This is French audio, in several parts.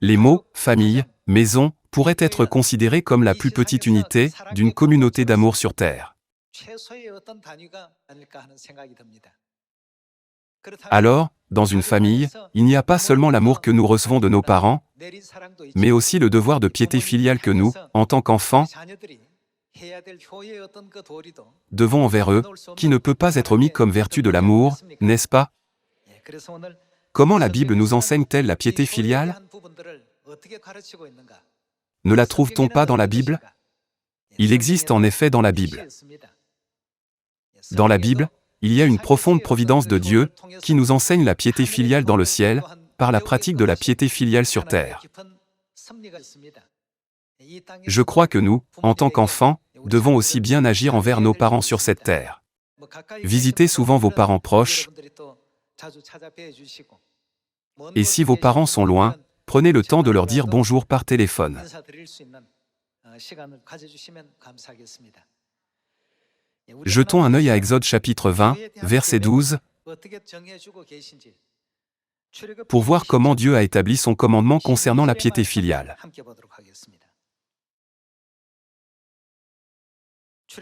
Les mots « famille »,« maison » pourraient être considérés comme la plus petite unité d'une communauté d'amour sur Terre. Alors, dans une famille, il n'y a pas seulement l'amour que nous recevons de nos parents, mais aussi le devoir de piété filiale que nous, en tant qu'enfants, devons envers eux, qui ne peut pas être omis comme vertu de l'amour, n'est-ce pas? Comment la Bible nous enseigne-t-elle la piété filiale? Ne la trouve-t-on pas dans la Bible? Il existe en effet dans la Bible. Dans la Bible, il y a une profonde providence de Dieu qui nous enseigne la piété filiale dans le ciel, par la pratique de la piété filiale sur terre. Je crois que nous, en tant qu'enfants, devons aussi bien agir envers nos parents sur cette terre. Visitez souvent vos parents proches, et si vos parents sont loin, prenez le temps de leur dire bonjour par téléphone. Jetons un œil à Exode chapitre 20, verset 12, pour voir comment Dieu a établi son commandement concernant la piété filiale.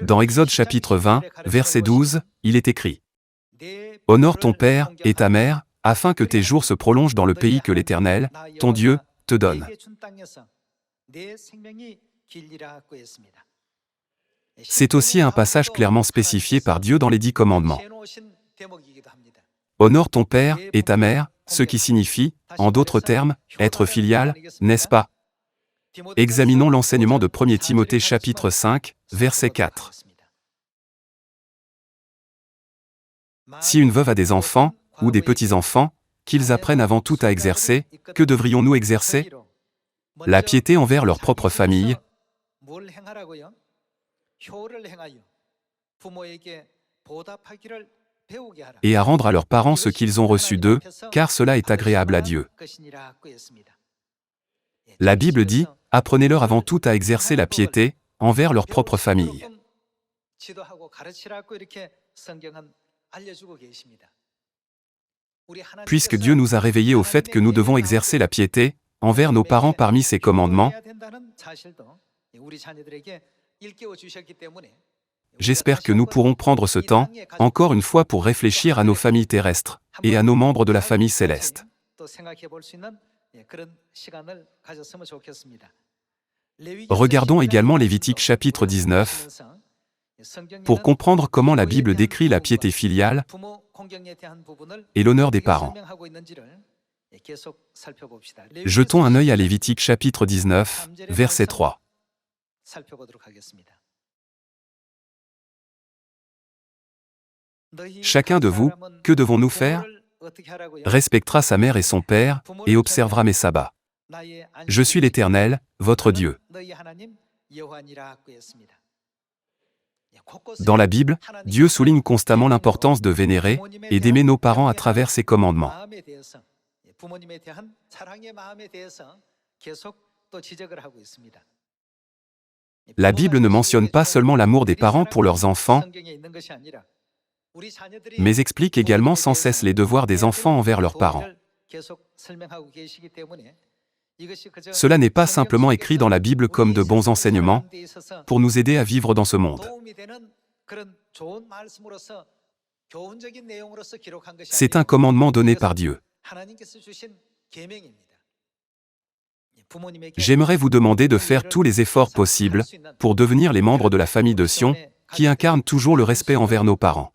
Dans Exode chapitre 20, verset 12, il est écrit « Honore ton père et ta mère, afin que tes jours se prolongent dans le pays que l'Éternel, ton Dieu, te donne. » C'est aussi un passage clairement spécifié par Dieu dans les 10 commandements. Honore ton père et ta mère, ce qui signifie, en d'autres termes, être filial, n'est-ce pas? Examinons l'enseignement de 1 Timothée chapitre 5, verset 4. Si une veuve a des enfants, ou des petits-enfants, qu'ils apprennent avant tout à exercer, que devrions-nous exercer? La piété envers leur propre famille, et à rendre à leurs parents ce qu'ils ont reçu d'eux, car cela est agréable à Dieu. La Bible dit, apprenez-leur avant tout à exercer la piété envers leur propre famille. Puisque Dieu nous a réveillés au fait que nous devons exercer la piété envers nos parents parmi ses commandements, j'espère que nous pourrons prendre ce temps, encore une fois pour réfléchir à nos familles terrestres et à nos membres de la famille céleste. Regardons également Lévitique chapitre 19, pour comprendre comment la Bible décrit la piété filiale et l'honneur des parents. Jetons un œil à Lévitique chapitre 19, verset 3. Chacun de vous, que devons-nous faire? Respectera sa mère et son père, et observera mes sabbats. Je suis l'Éternel, votre Dieu. Dans la Bible, Dieu souligne constamment l'importance de vénérer et d'aimer nos parents à travers ses commandements. La Bible ne mentionne pas seulement l'amour des parents pour leurs enfants, mais explique également sans cesse les devoirs des enfants envers leurs parents. Cela n'est pas simplement écrit dans la Bible comme de bons enseignements, pour nous aider à vivre dans ce monde. C'est un commandement donné par Dieu. J'aimerais vous demander de faire tous les efforts possibles pour devenir les membres de la famille de Sion, qui incarnent toujours le respect envers nos parents.